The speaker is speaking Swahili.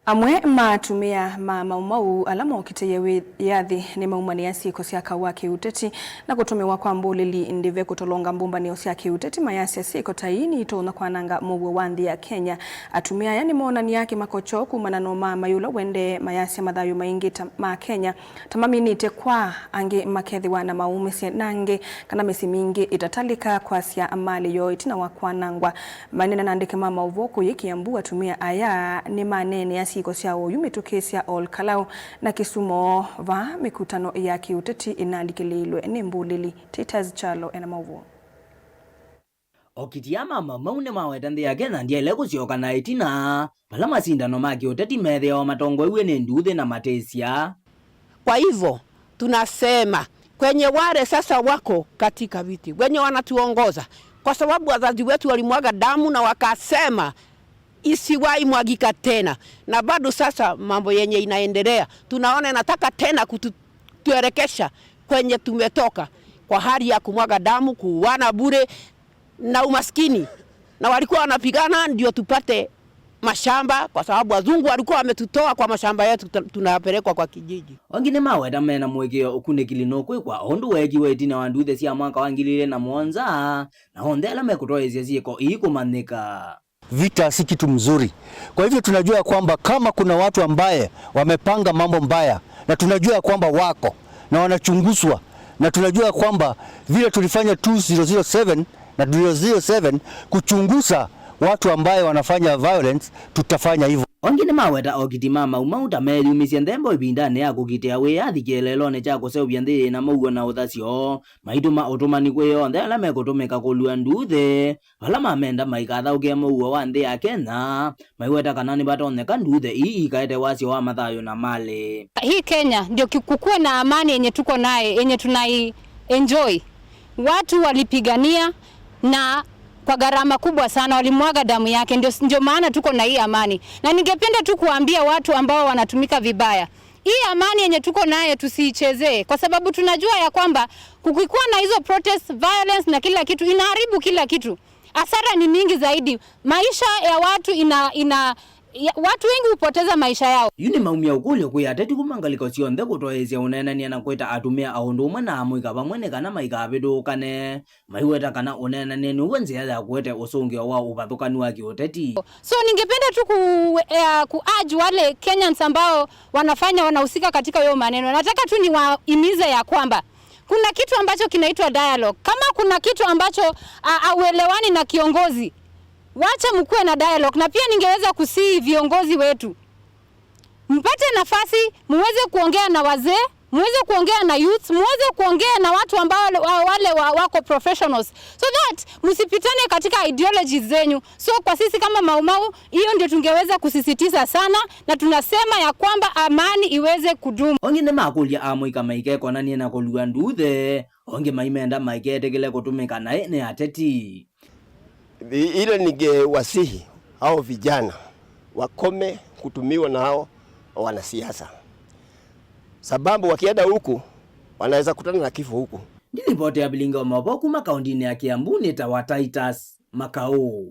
Amwe matumia maumau alama okite yathi ni maumania siko cia kawa kiuteti na gutumiwa kwa mbulili ndive kutolonga mbumbanio cia kiuteti mayasi siko taini itona kwananga muwe wa nthi ya Kenya atumia yani monani yake makocho kumana no mayula wende mayasi mathayo maingi ma Kenya tamaminite kwa ange makethiwa na maumisi nange kana mesi mingi itatalika kwa cia amali yo itina wa kwanangwa manena nandike mama uvoko yekiambu atumia aya ni manene ya siko cia yumituke Ol Kalou na Kisumo va mikutano ya kiuteti inaandikililwe ni mbulili Titus Chalo ena mauvo okitiama maune maweta nthi ya Kenya ndiele kucioka na itina pala masindano ma kiuteti metheo matongoiwe ni nduthi na matesia. Kwa hivyo tunasema kwenye wale sasa wako katika viti wenye wanatuongoza, kwa sababu wazazi wetu walimwaga damu na wakasema isiwahi mwagika tena, na bado sasa mambo yenye inaendelea tunaona nataka tena kutuelekesha kwenye tumetoka, kwa hali ya kumwaga damu, kuuana bure na umaskini, na walikuwa wanapigana ndio tupate mashamba, kwa sababu wazungu walikuwa wametutoa kwa mashamba yetu tunapelekwa kwa kijiji. Wangine maweta mena mwekeo ukunikili nokwe kwa ondu weki wetina wanduthe cia mwaka wa 2007 na hondela mekutoezia zieko ikumanika. Vita si kitu mzuri. Kwa hivyo tunajua kwamba kama kuna watu ambaye wamepanga mambo mbaya, na tunajua kwamba wako na wanachunguzwa, na tunajua kwamba vile tulifanya 2007 na 007 kuchunguza watu ambaye wanafanya violence, tutafanya hivyo. Wangine maweta okitima maumauta meyumisya nthembo ibindane ya kukitea wiyathi kielelone cha kuseuvya nthi na maugo na uthasyo maituma utumani kwiyonthe ala mekutumika kulua nduthe vala mamenda maikathaukia maugo wa nthi ya Kenya maiweta kana ni batoneka nduthe ii ikaete wasyo wa mathayo na mali. Hii Kenya ndio kukue na amani yenye tuko naye yenye tunai enjoy. Watu walipigania na kwa gharama kubwa sana, walimwaga damu yake, ndio maana tuko na hii amani. Na ningependa tu kuambia watu ambao wanatumika vibaya, hii amani yenye tuko naye tusiichezee, kwa sababu tunajua ya kwamba kukikuwa na hizo protest, violence na kila kitu inaharibu kila kitu. Hasara ni mingi zaidi, maisha ya watu watu wengi hupoteza maisha yao. Yuni maumia ukulio kuyateti kumangaliko cionthe kutoezia unenania na kweta atumia aundu umwe na amwika pamwene kana maikabidukane maiweta kana unenania ni uwenzea ya kuete usungio wa upathukani wa kiuteti. So ningependa tu kuurge wale Kenyans ambao wanahusika katika hiyo maneno. Nataka tu niwaimize ya kwamba kuna kitu ambacho kinaitwa dialogue. Kama kuna kitu ambacho auelewani na kiongozi, wacha mkue na dialogue. Na pia ningeweza kusii viongozi wetu mpate nafasi muweze kuongea na wazee, muweze kuongea na youth, muweze kuongea na watu ambao wale wako professionals, so that msipitane katika ideologies zenyu. So kwa sisi kama maumau, hiyo ndio tungeweza kusisitiza sana, na tunasema ya kwamba amani iweze kudumu. Ongine makulia amwika maikeko na niena kulua nduthe onge maimenda maiketekele kutumika na ene ateti. Ile ningewasihi hao vijana wakome kutumiwa na hao wanasiasa, sababu wakienda huku wanaweza kutana na kifo huku. Nilipoti ya Bilinga Maboku makaundini ya Kiambu ni Titus Makau.